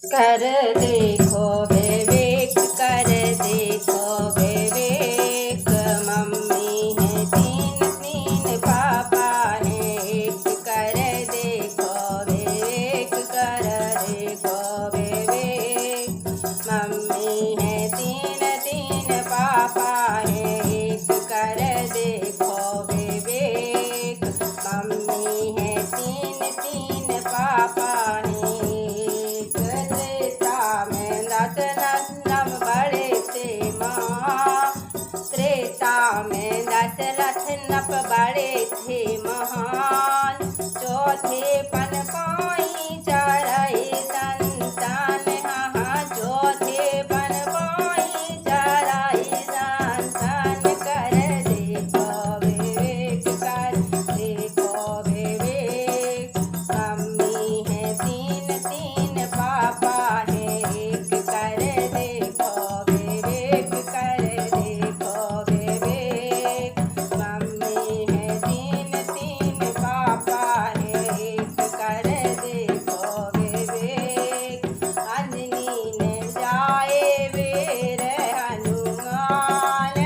कर देखो विवेक, कर देखो विवेक। मम्मी है तीन तीन, पापा है एक। कर देखो विवेक, कर देखो विवेक। मम्मी है तीन तीन, पापा है एक। कर देखो विवेक। मम्मी है तीन तीन, पापा है एक। त्रेता में दशरथ नम बड़े थे महान। त्रेता में दशरथ नप बड़े थे महान। चौथे पन पाई चढ़ई संतान, हाँ चौथे पन पाई चढ़ई संतान। कर देखो विवेक, कर देखो विवेक। मम्मी है तीन तीन, पापा है एक। कर देखो विवेक, कर देखो विवेक। मम्मी है तीन तीन, पापा है एक। कर देखो विवेक। अंजनी ने जाए वीर हनुमान,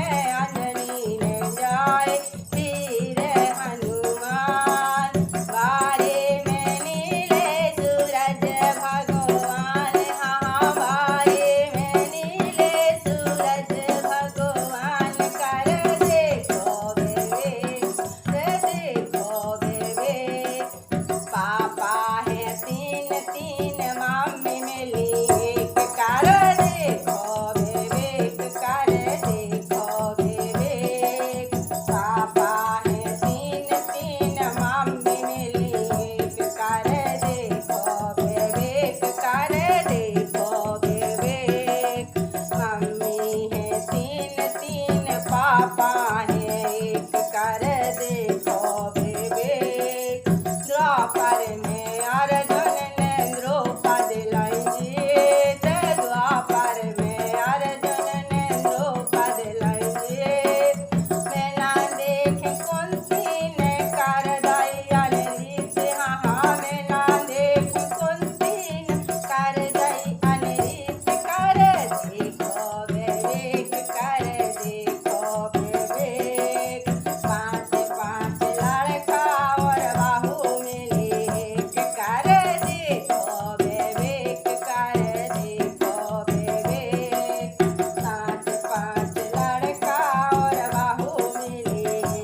अंजनी ने जाए वीर हनुमान। बारे में नीले सूरज भगवान, हाँ बारे में नीले सूरज भगवान। कर देखो विवेक, देखो विवेक। पापा है तीन तीन, मम्मी मिली एक। कर देखो विवेक, कर देखो विवेक। पापा है तीन तीन, मम्मी मिली एक। कर देखो विवेक, कर देखो विवेक। मम्मी है तीन तीन, पापा है एक। कर देखो विवेक। द्वापर में अर्जुन ने द्रौपदी लाई जीत, द्वापर में अर्जुन ने द्रौपदी लाई जीत। बिना देखे कुंती ने कर दई अनरीत, हाँ बिना देखे कुंती ने कर दई अनरीत। कर देखो विवेक, कर देखो विवेक। पाँच पाँच लड़का और बहू मिली एक। कर देखो विवेक, कर देखो विवेक। पाँच पाँच लड़का और बहू मिली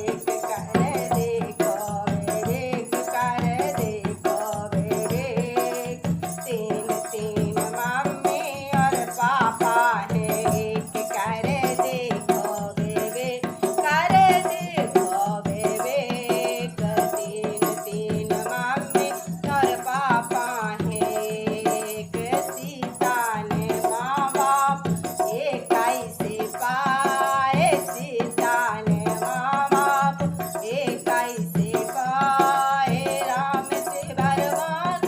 एक। कर देखो विवेक, कर देखो विवेक। तीन तीन मम्मी और पापा है एक। कर देखो विवेक, कर देखो विवेक। तीन तीन मम्मी और पापा है एक। सीता ने माँ बाप इक्कीस पाए, सीता ने माँ बाप इक्कीस पाए। राम से बरवाक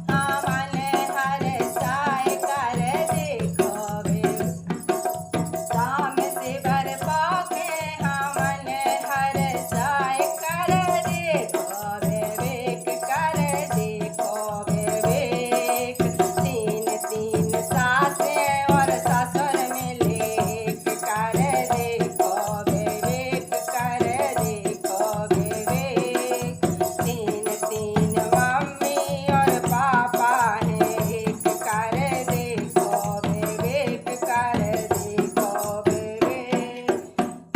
हाँ मन हर साए। कर देखो विवेक। राम से बर पाके हाँ मन हर साए। कर देखो विवेक, कर देखो विवेक। तीन तीन सासें और ससुर मिले एक। कर देखो विवेक, कर देखो विवेक। तीन तीन मम्मी और पापा है एक। कर देखो विवेक, कर देखो विवेक।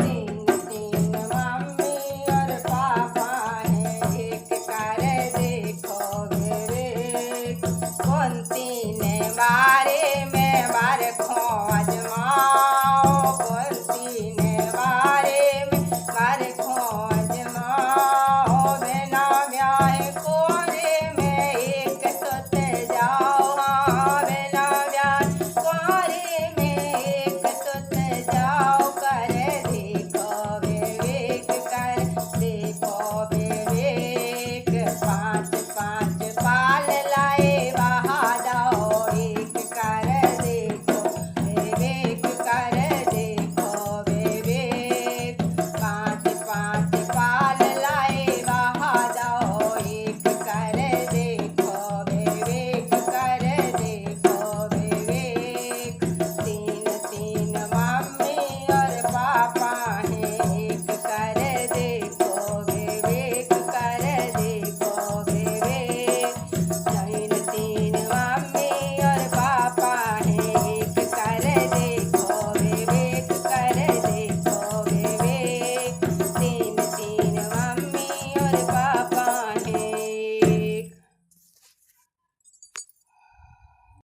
तीन तीन मम्मी और पापा है एक। कर देखो विवेक। कुंती ने